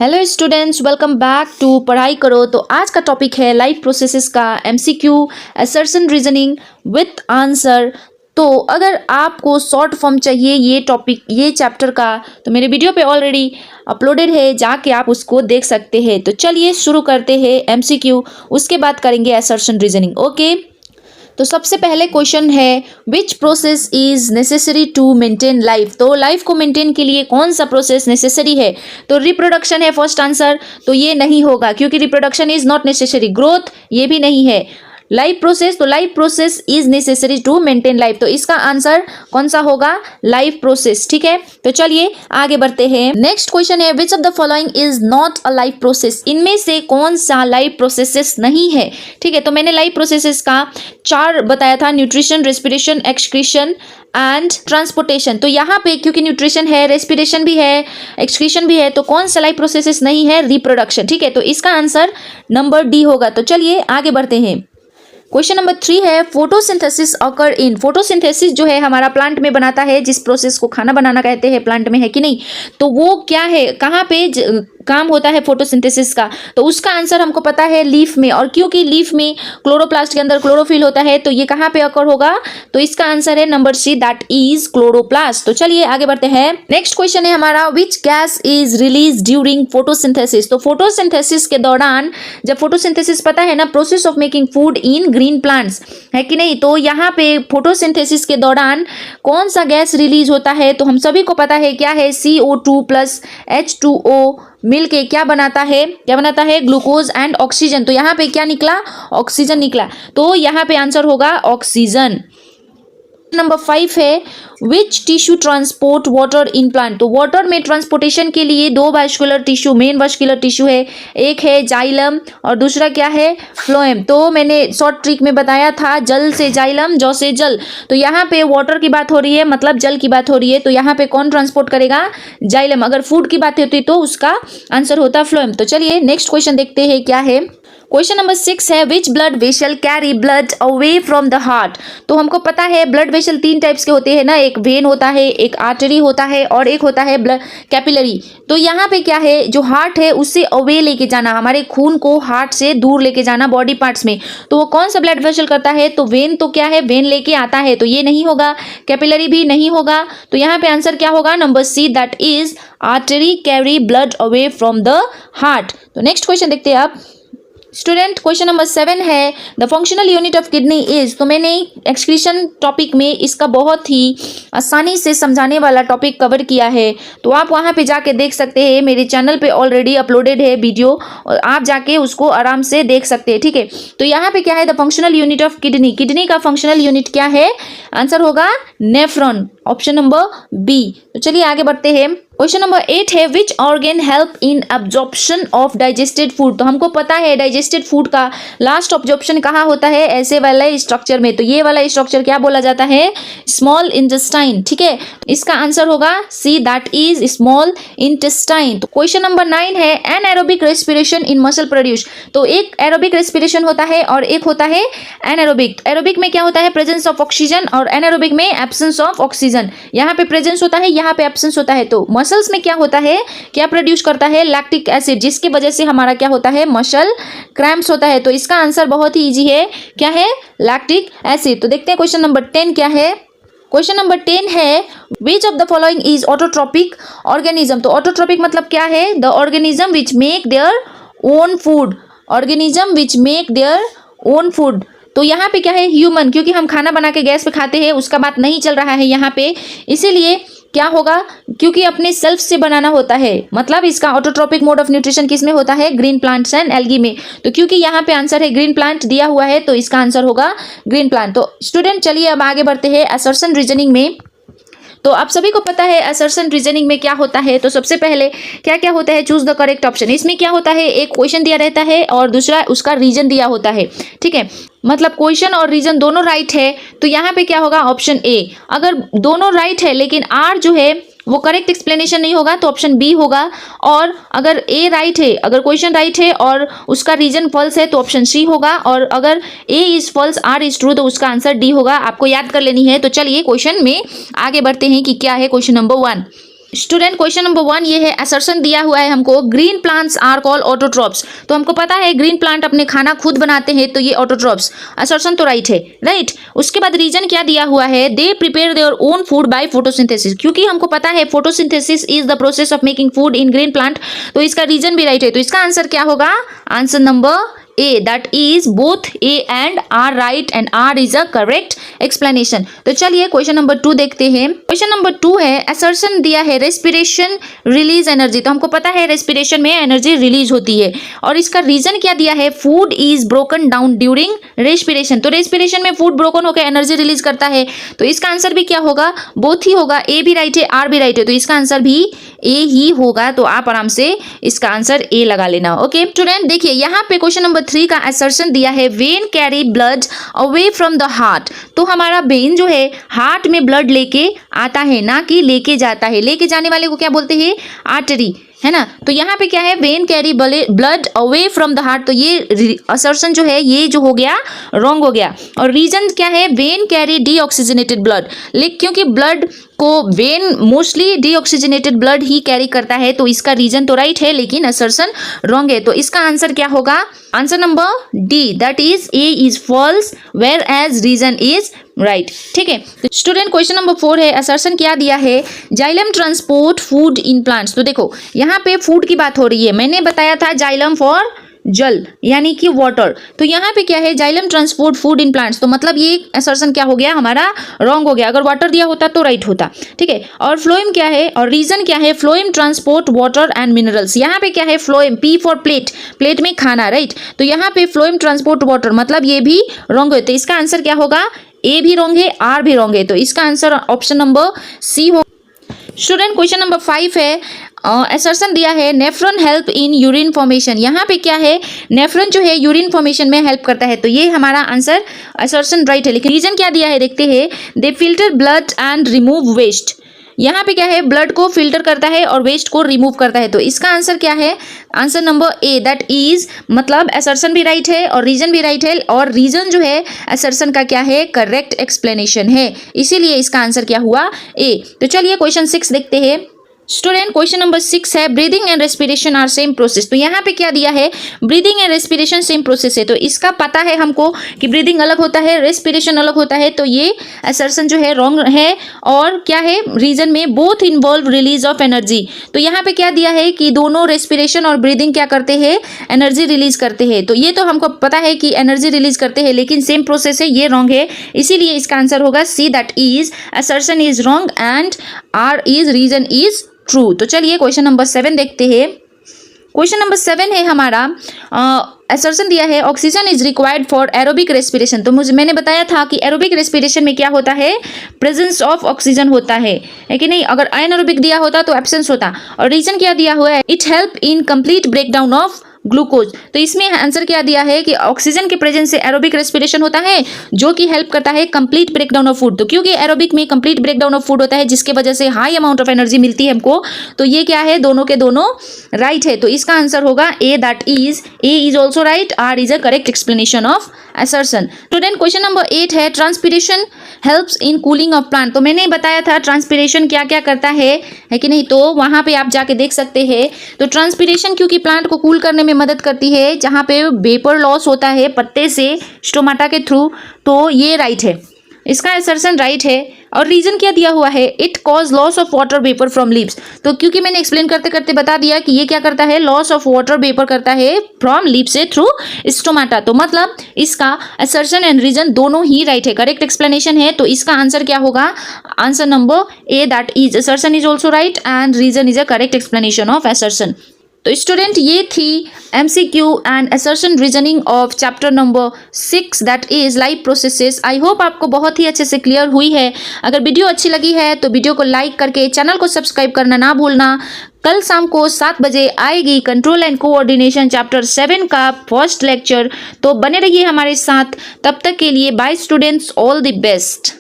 Hello students, welcome back to Padhai Karo. तो आज का टॉपिक है लाइफ प्रोसेसेस का MCQ assertion reasoning with answer. तो अगर आपको शॉर्ट फॉर्म चाहिए ये चैप्टर का, तो मेरे वीडियो पे ऑलरेडी अपलोडेड है, जाके आप उसको देख सकते हैं। तो चलिए शुरू करते हैं एमसीक्यू, उसके बाद करेंगे असर्शन रीजनिंग। ओके, तो सबसे पहले क्वेश्चन है which process is necessary to maintain life. तो लाइफ को मेंटेन के लिए कौन सा प्रोसेस नेसेसरी है? तो रिप्रोडक्शन है फर्स्ट आंसर, तो ये नहीं होगा क्योंकि reproduction is not necessary. Growth ये भी नहीं है। लाइफ प्रोसेस, तो life process is necessary to maintain life, तो इसका आंसर कौन सा होगा? Life process. ठीक है, तो चलिए आगे बढ़ते हैं। नेक्स्ट क्वेश्चन है which of the following is not a life process. इनमें से कौन सा लाइफ प्रोसेसेस नहीं है? ठीक है, तो मैंने लाइफ प्रोसेसेस का 4 बताया था, nutrition, respiration, excretion and transportation. तो यहाँ पे क्योंकि न्यूट्रिशन है, रेस्पिरेशन भी है, एक्सक्रीशन भी है, तो कौन सा लाइफ प्रोसेसेस नहीं है? रिप्रोडक्शन। ठीक है, तो इसका आंसर नंबर डी होगा। तो चलिए आगे बढ़ते हैं। क्वेश्चन नंबर 3 है फोटोसिंथेसिस ऑकर इन। फोटोसिंथेसिस जो है हमारा प्लांट में बनाता है, जिस प्रोसेस को खाना बनाना कहते हैं, प्लांट में है कि नहीं? तो वो क्या है, कहाँ पे काम होता है फोटोसिंथेसिस का? तो उसका आंसर हमको पता है लीफ में, और क्योंकि लीफ में क्लोरोप्लास्ट के अंदर क्लोरोफिल होता है, तो ये कहाँ पे अकर होगा? तो इसका आंसर है number C, that is chloroplast. तो चलिए आगे बढ़ते हैं। नेक्स्ट क्वेश्चन है हमारा which gas is release during photosynthesis. तो फोटोसिंथेसिस के दौरान, जब फोटोसिंथेसिस पता है ना, process of making food in green plants, है कि नहीं? तो यहाँ पे फोटोसिंथेसिस के दौरान कौन सा गैस रिलीज होता है? तो हम सभी को पता है क्या है, CO2 प्लस H2O मिलके क्या बनाता है? Glucose and oxygen. तो यहाँ पे क्या निकला? ऑक्सीजन निकला। तो यहाँ पे आंसर होगा ऑक्सीजन। नंबर 5 है which tissue transport water in plant. तो वाटर में ट्रांसपोर्टेशन के लिए 2 vascular tissue, main vascular tissue है, एक है जाइलम और दूसरा क्या है? फ्लोएम। तो मैंने शॉर्ट ट्रिक में बताया था, जल से जाइलम, जौ से जल। तो यहाँ पे वाटर की बात हो रही है, मतलब जल की बात हो रही है, तो यहाँ पे कौन ट्रांसपोर्ट करेगा? जाइलम। अगर फूड की बात होती तो उसका आंसर होता फ्लोएम। तो चलिए नेक्स्ट क्वेश्चन देखते हैं क्या है। क्वेश्चन नंबर 6 है which blood vessel carry blood away from the heart. तो हमको पता है ब्लड वेसल 3 टाइप्स के होते हैं ना, एक वेन होता है, एक आर्टरी होता है और एक होता है ब्लड कैपिलरी। तो यहाँ पे क्या है, जो हार्ट है उससे अवे लेके जाना, हमारे खून को हार्ट से दूर लेके जाना बॉडी पार्ट्स में। तो वो कौन सा ब्लड वेसल करता है? तो वेन। तो क्या है, वेन लेके आता है, तो ये नहीं होगा। कैपिलरी भी नहीं होगा। तो यहाँ पे आंसर क्या होगा? Number C, that is artery carry blood away from the heart. तो नेक्स्ट क्वेश्चन देखते हैं आप स्टूडेंट। क्वेश्चन नंबर 7 है the functional unit of kidney is. तो मैंने एक्सक्रीशन टॉपिक में इसका बहुत ही आसानी से समझाने वाला टॉपिक कवर किया है, तो आप वहां पे जाके देख सकते हैं। मेरे चैनल पे ऑलरेडी अपलोडेड है वीडियो, और आप जाके उसको आराम से देख सकते हैं। ठीक है, तो यहाँ पे क्या है, the functional unit of kidney. Kidney का फंक्शनल यूनिट क्या है? आंसर होगा नेफ्रॉन, ऑप्शन नंबर बी। तो चलिए आगे बढ़ते हैं। क्वेश्चन नंबर 8 है which organ help in absorption of digested food. तो हमको पता है डाइजेस्टेड फूड का लास्ट ऑब्जॉर्प्शन कहाँ होता है? ऐसे वाला स्ट्रक्चर में। तो ये वाला स्ट्रक्चर क्या बोला जाता है? Small intestine. ठीक है, इसका आंसर होगा C, that is small intestine. तो क्वेश्चन नंबर 9 है एनाएरोबिक रेस्पिरेशन इन मसल प्रोड्यूस। तो एक एरोबिक रेस्पिरेशन होता है और एक होता है एनाएरोबिक। एरोबिक में क्या होता है? प्रेजेंस ऑफ ऑक्सीजन, और एनाएरोबिक में एब्सेंस ऑफ ऑक्सीजन। यहाँ पे प्रेजेंस होता है, यहाँ पे एब्सेंस होता है। तो मसल्स में क्या होता है, क्या प्रोड्यूस करता है? लैक्टिक एसिड, जिसकी वजह से हमारा क्या होता है? मसल क्रैम्प्स होता है। तो इसका आंसर बहुत ही इजी है, क्या है? Lactic acid. तो देखते हैं क्वेश्चन नंबर 10 क्या है। क्वेश्चन नंबर 10 है which of the following is autotrophic organism. तो ऑटोट्रोपिक मतलब क्या है? The organism which make their own food. Organism which make their own food. तो यहाँ पे क्या है? ह्यूमन, क्योंकि हम खाना बना के गैस पे खाते हैं, उसका बात नहीं चल रहा है यहाँ पे, इसीलिए क्या होगा? क्योंकि अपने सेल्फ से बनाना होता है, मतलब इसका ऑटोट्रोपिक मोड ऑफ न्यूट्रिशन किस में होता है? ग्रीन प्लांट्स एंड एल्गी में। तो क्योंकि यहाँ पे आंसर है ग्रीन प्लांट दिया हुआ है, तो इसका आंसर होगा ग्रीन प्लांट। तो स्टूडेंट चलिए अब आगे बढ़ते हैं असर्शन रीजनिंग में। तो आप सभी को पता है असर्शन रीजनिंग में क्या होता है। तो सबसे पहले क्या क्या होता है? Choose the correct option. इसमें क्या होता है, एक क्वेश्चन दिया रहता है और दूसरा उसका रीजन दिया होता है। ठीक है, मतलब क्वेश्चन और रीजन दोनों राइट है, तो यहाँ पे क्या होगा? Option A. अगर दोनों राइट है लेकिन आर जो है वो करेक्ट एक्सप्लेनेशन नहीं होगा, तो ऑप्शन बी होगा। और अगर ए राइट है, अगर क्वेश्चन राइट है और उसका रीजन फॉल्स है, तो ऑप्शन सी होगा। और अगर A is false, R is true, तो उसका आंसर डी होगा। आपको याद कर लेनी है। तो चलिए क्वेश्चन में आगे बढ़ते हैं कि क्या है question number 1। Student question number 1 ये है, असर्शन दिया हुआ है हमको, green plants are called autotrophs. तो हमको पता है ग्रीन प्लांट अपने खाना खुद बनाते हैं, तो ये ऑटोट्रॉप्स, असर्शन तो राइट है, राइट। उसके बाद रीजन क्या दिया हुआ है, they prepare their own food by photosynthesis, क्योंकि हमको पता है photosynthesis is the process of making food in green plant, तो इसका रीजन भी राइट है। तो इसका आंसर क्या होगा, answer number A, that is both A and R right and R is a correct explanation। तो चलिए क्वेश्चन नंबर 2 देखते हैं। क्वेश्चन नंबर 2 है, असर्शन दिया है रेस्पिरेशन रिलीज एनर्जी। तो हमको पता है रेस्पिरेशन में एनर्जी रिलीज होती है, और इसका रीजन क्या दिया है, food is broken down during respiration. तो रेस्पिरेशन में फूड ब्रोकन होकर एनर्जी रिलीज करता है, तो इसका आंसर भी क्या होगा, बोथ ही होगा, ए भी राइट है आर भी राइट है, तो इसका आंसर भी ए ही होगा। तो आप आराम से इसका आंसर ए लगा लेना। ओके स्टूडेंट, देखिए यहाँ पे क्वेश्चन नंबर 3 का असर्शन दिया है, when carry blood away from the heart. तो हमारा वेन जो है हार्ट में ब्लड लेके आता है, ना कि लेके जाता है। लेके जाने वाले को क्या बोलते हैं, आर्टरी, है ना। तो यहाँ पे क्या है, when carry blood away from the heart, तो ये असर्शन जो है ये जो हो गया रॉन्ग हो गया। और रीजन क्या है, वेन कैरी डीऑक्सीजनेटेड ब्लड, क्योंकि ब्लड को when mostly deoxygenated blood he carry करता है, तो इसका रीजन तो राइट है लेकिन असर्शन रॉन्ग है। तो इसका आंसर क्या होगा, answer number D, that is A is false whereas reason is right. ठीक है स्टूडेंट, क्वेश्चन नंबर 4 है, असर्शन क्या दिया है, xylem transport food in plants. तो देखो यहाँ पे फूड की बात हो रही है, मैंने बताया था जाइलम फॉर जल यानी कि वाटर, तो यहाँ पे क्या है, xylem transport food in plants, तो मतलब ये असर्शन क्या हो गया हमारा रॉन्ग हो गया। अगर वाटर दिया होता तो राइट होता, ठीक है। और फ्लोएम क्या है, और रीजन क्या है, phloem transport water and minerals. यहाँ पे क्या है, phloem, P for plate, plate में खाना, राइट। तो यहाँ पे फ्लोएम ट्रांसपोर्ट वाटर, मतलब ये भी रॉन्ग है, तो इसका आंसर क्या होगा, ए भी रॉन्ग है आर भी रॉन्ग है, तो इसका आंसर ऑप्शन नंबर सी हो। स्टूडेंट क्वेश्चन नंबर 5 है, असर्शन दिया है, nephron help in urine formation. यहाँ पे क्या है, नेफ्रॉन जो है यूरिन फॉर्मेशन में हेल्प करता है, तो ये हमारा आंसर असर्शन राइट है। लेकिन रीजन क्या दिया है देखते हैं, they filter blood and remove waste. यहाँ पे क्या है, ब्लड को फिल्टर करता है और वेस्ट को रिमूव करता है, तो इसका आंसर क्या है, answer number A, that is, मतलब असर्शन भी राइट है और रीजन भी राइट है, और रीजन जो है असर्शन का क्या है, करेक्ट एक्सप्लेनेशन है, इसीलिए इसका आंसर क्या हुआ, ए। तो चलिए क्वेश्चन 6 देखते हैं। स्टूडेंट क्वेश्चन नंबर 6 है, breathing and respiration are same process. तो यहाँ पे क्या दिया है, breathing and respiration same process है, तो इसका पता है हमको कि ब्रीदिंग अलग होता है, रेस्पिरेशन अलग होता है, तो ये असर्शन जो है रॉन्ग है। और क्या है, रीजन में both involve release of energy. तो यहाँ पे क्या दिया है कि दोनों रेस्पिरेशन और ब्रीदिंग क्या करते हैं, एनर्जी रिलीज करते हैं, तो ये तो हमको पता है कि एनर्जी रिलीज करते हैं, लेकिन सेम प्रोसेस है, ये रॉन्ग है, इसीलिए इसका आंसर होगा C, that is assertion is wrong and R is, reason is true. तो चलिए क्वेश्चन नंबर 7 देखते हैं। क्वेश्चन नंबर 7 है हमारा, असर्शन दिया है, oxygen is required for aerobic respiration. तो मैंने बताया था कि एरोबिक रेस्पिरेशन में क्या होता है, प्रेजेंस ऑफ ऑक्सीजन होता है कि नहीं। अगर अनएरोबिक दिया होता तो एब्सेंस होता। और रीजन क्या दिया हुआ है, it help in complete breakdown of glucose. तो इसमें आंसर क्या दिया है कि ऑक्सीजन के प्रेजेंस से एरोबिक रेस्पिरेशन होता है, जो कि हेल्प करता है कंप्लीट ब्रेकडाउन ऑफ फूड। तो क्योंकि एरोबिक में कंप्लीट ब्रेकडाउन ऑफ फूड होता है, जिसके वजह से हाई अमाउंट ऑफ एनर्जी मिलती है हमको, तो ये क्या है, दोनों के दोनों राइट है, तो इसका आंसर होगा A, that is, A is also right, R is a correct explanation of assertion. Student question number 8 है, transpiration helps in cooling of plant. तो मैंने बताया था ट्रांसपिरेशन क्या क्या करता है कि नहीं, तो वहां पे आप जाके देख सकते हैं। तो ट्रांसपिरेशन क्योंकि प्लांट को कूल करने में मदद करती है, जहां पे वेपर लॉस होता है पत्ते से स्टोमाटा के थ्रू, तो ये राइट है, इसका असर्शन राइट है। और रीजन क्या दिया हुआ है, it cause loss of water vapour from leaves. तो क्योंकि मैंने एक्सप्लेन करते करते बता दिया कि ये क्या करता है, लॉस ऑफ वाटर वेपर करता है फ्रॉम लीव से थ्रू स्टोमाटा, तो मतलब इसका असर्शन एंड रीजन दोनों ही राइट है, करेक्ट एक्सप्लेनेशन है। तो इसका आंसर क्या होगा, answer number A, that is assertion is also right and reason is a correct explanation of assertion. तो स्टूडेंट ये थी MCQ and assertion reasoning of chapter number 6 that is life processes. I hope आपको बहुत ही अच्छे से clear हुई है। अगर वीडियो अच्छी लगी है तो वीडियो को लाइक करके चैनल को सब्सक्राइब करना ना भूलना। कल शाम को 7 बजे आएगी कंट्रोल एंड कोऑर्डिनेशन चैप्टर 7 का फर्स्ट लेक्चर, तो बने रहिए हमारे साथ। तब तक के लिए bye students, all the best.